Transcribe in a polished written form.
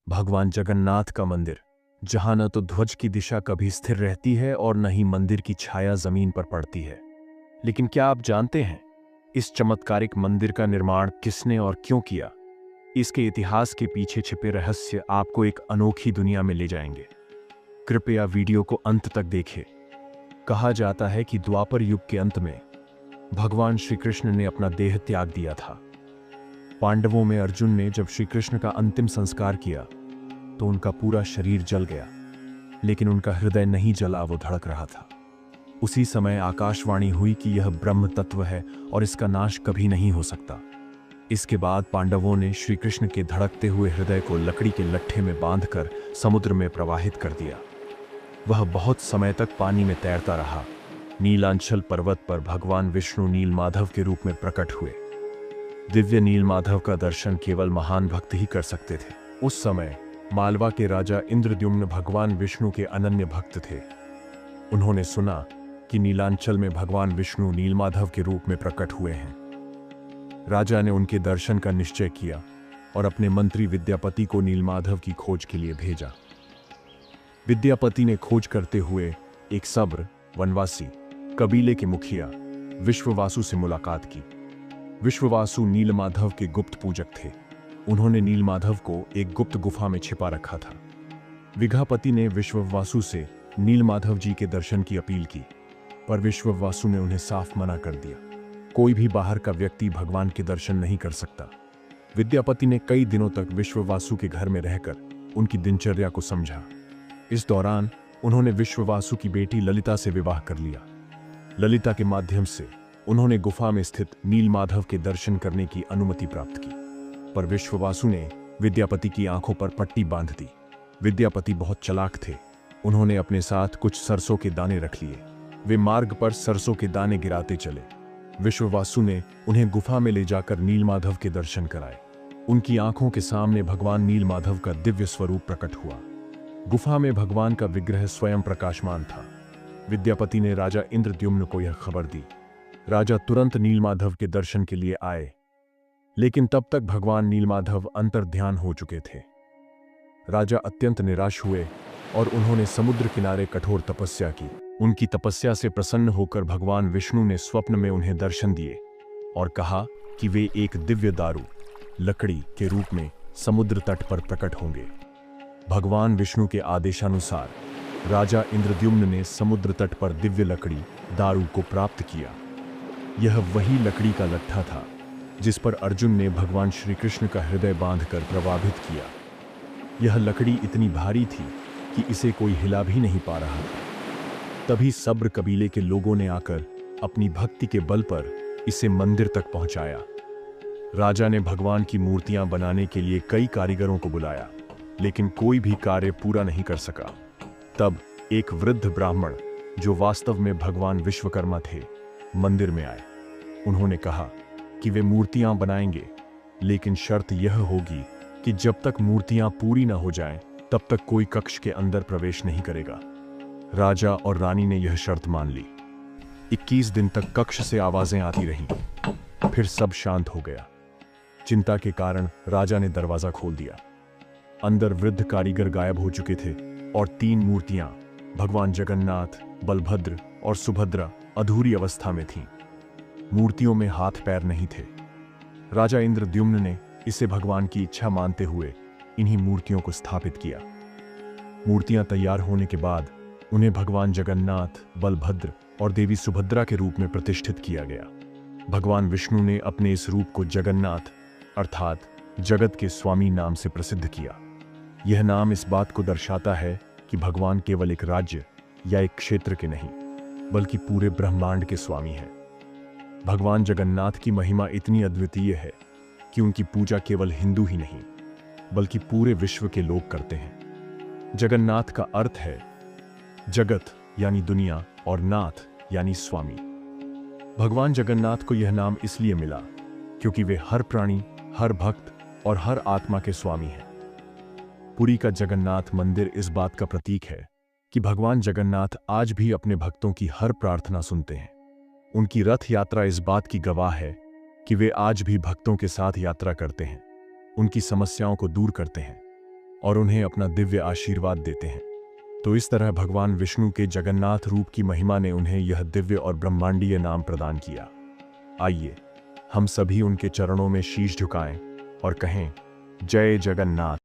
भगवान जगन्नाथ का मंदिर, जहां न तो ध्वज की दिशा कभी स्थिर रहती है और न ही मंदिर की छाया जमीन पर पड़ती है। लेकिन क्या आप जानते हैं इस चमत्कारिक मंदिर का निर्माण किसने और क्यों किया? इसके इतिहास के पीछे छिपे रहस्य आपको एक अनोखी दुनिया में ले जाएंगे। कृपया वीडियो को अंत तक देखें। कहा जाता है कि द्वापर युग के अंत में भगवान श्री कृष्ण ने अपना देह त्याग दिया था। पांडवों में अर्जुन ने जब श्री कृष्ण का अंतिम संस्कार किया तो उनका पूरा शरीर जल गया, लेकिन उनका हृदय नहीं जला, वो धड़क रहा था। उसी समय आकाशवाणी हुई कि यह ब्रह्म तत्व है और इसका नाश कभी नहीं हो सकता। इसके बाद पांडवों ने श्री कृष्ण के धड़कते हुए हृदय को लकड़ी के लट्ठे में बांधकर समुद्र में प्रवाहित कर दिया। वह बहुत समय तक पानी में तैरता रहा। नीलांचल पर्वत पर भगवान विष्णु नीलमाधव के रूप में प्रकट हुए। दिव्य नीलमाधव का दर्शन केवल महान भक्त ही कर सकते थे। उस समय मालवा के राजा इंद्रद्युम्न भगवान विष्णु के अनन्य भक्त थे। उन्होंने सुना कि नीलांचल में भगवान विष्णु नीलमाधव के रूप में प्रकट हुए हैं। राजा ने उनके दर्शन का निश्चय किया और अपने मंत्री विद्यापति को नीलमाधव की खोज के लिए भेजा। विद्यापति ने खोज करते हुए एक सब्र वनवासी कबीले के मुखिया विश्ववासु से मुलाकात की। विश्ववासु नीलमाधव के गुप्त पूजक थे। उन्होंने नीलमाधव को एक गुप्त गुफा में छिपा रखा था। विघापति ने विश्ववासु से नीलमाधव जी के दर्शन की अपील की, पर विश्ववासु ने उन्हें साफ मना कर दिया। कोई भी बाहर का व्यक्ति भगवान के दर्शन नहीं कर सकता। विद्यापति ने कई दिनों तक विश्ववासु के घर में रहकर उनकी दिनचर्या को समझा। इस दौरान उन्होंने विश्ववासु की बेटी ललिता से विवाह कर लिया। ललिता के माध्यम से उन्होंने गुफा में स्थित नीलमाधव के दर्शन करने की अनुमति प्राप्त की, पर विश्ववासु ने विद्यापति की आंखों पर पट्टी बांध दी। विद्यापति बहुत चालाक थे। उन्होंने अपने साथ कुछ सरसों के दाने रख लिए। वे मार्ग पर सरसों के दाने गिराते चले। विश्ववासु ने उन्हें गुफा में ले जाकर नीलमाधव के दर्शन कराए। उनकी आंखों के सामने भगवान नीलमाधव का दिव्य स्वरूप प्रकट हुआ। गुफा में भगवान का विग्रह स्वयं प्रकाशमान था। विद्यापति ने राजा इंद्रद्युम्न को यह खबर दी। राजा तुरंत नीलमाधव के दर्शन के लिए आए, लेकिन तब तक भगवान नीलमाधव अंतर्ध्यान हो चुके थे। राजा अत्यंत निराश हुए और उन्होंने समुद्र किनारे कठोर तपस्या की। उनकी तपस्या से प्रसन्न होकर भगवान विष्णु ने स्वप्न में उन्हें दर्शन दिए और कहा कि वे एक दिव्य दारू लकड़ी के रूप में समुद्र तट पर प्रकट होंगे। भगवान विष्णु के आदेशानुसार राजा इंद्रद्युम्न ने समुद्र तट पर दिव्य लकड़ी दारू को प्राप्त किया। यह वही लकड़ी का लट्ठा था जिस पर अर्जुन ने भगवान श्री कृष्ण का हृदय बांधकर प्रभावित किया। यह लकड़ी इतनी भारी थी कि इसे कोई हिला भी नहीं पा रहा था। तभी सब्र कबीले के लोगों ने आकर अपनी भक्ति के बल पर इसे मंदिर तक पहुंचाया। राजा ने भगवान की मूर्तियां बनाने के लिए कई कारीगरों को बुलाया, लेकिन कोई भी कार्य पूरा नहीं कर सका। तब एक वृद्ध ब्राह्मण, जो वास्तव में भगवान विश्वकर्मा थे, मंदिर में आए। उन्होंने कहा कि वे मूर्तियां बनाएंगे, लेकिन शर्त यह होगी कि जब तक मूर्तियां पूरी न हो जाएं, तब तक कोई कक्ष के अंदर प्रवेश नहीं करेगा। राजा और रानी ने यह शर्त मान ली। 21 दिन तक कक्ष से आवाजें आती रहीं। फिर सब शांत हो गया। चिंता के कारण राजा ने दरवाजा खोल दिया। अंदर वृद्ध कारीगर गायब हो चुके थे और 3 मूर्तियां भगवान जगन्नाथ, बलभद्र और सुभद्रा अधूरी अवस्था में थीं। मूर्तियों में हाथ पैर नहीं थे। राजा इंद्रद्युम्न ने इसे भगवान की इच्छा मानते हुए इन्हीं मूर्तियों को स्थापित किया। मूर्तियां तैयार होने के बाद उन्हें भगवान जगन्नाथ, बलभद्र और देवी सुभद्रा के रूप में प्रतिष्ठित किया गया। भगवान विष्णु ने अपने इस रूप को जगन्नाथ अर्थात जगत के स्वामी नाम से प्रसिद्ध किया। यह नाम इस बात को दर्शाता है कि भगवान केवल एक राज्य या एक क्षेत्र के नहीं, बल्कि पूरे ब्रह्मांड के स्वामी हैं। भगवान जगन्नाथ की महिमा इतनी अद्वितीय है कि उनकी पूजा केवल हिंदू ही नहीं, बल्कि पूरे विश्व के लोग करते हैं। जगन्नाथ का अर्थ है जगत यानी दुनिया और नाथ यानी स्वामी। भगवान जगन्नाथ को यह नाम इसलिए मिला क्योंकि वे हर प्राणी, हर भक्त और हर आत्मा के स्वामी हैं। पुरी का जगन्नाथ मंदिर इस बात का प्रतीक है कि भगवान जगन्नाथ आज भी अपने भक्तों की हर प्रार्थना सुनते हैं। उनकी रथ यात्रा इस बात की गवाह है कि वे आज भी भक्तों के साथ यात्रा करते हैं, उनकी समस्याओं को दूर करते हैं और उन्हें अपना दिव्य आशीर्वाद देते हैं। तो इस तरह भगवान विष्णु के जगन्नाथ रूप की महिमा ने उन्हें यह दिव्य और ब्रह्मांडीय नाम प्रदान किया। आइए हम सभी उनके चरणों में शीश झुकाएं और कहें, जय जगन्नाथ।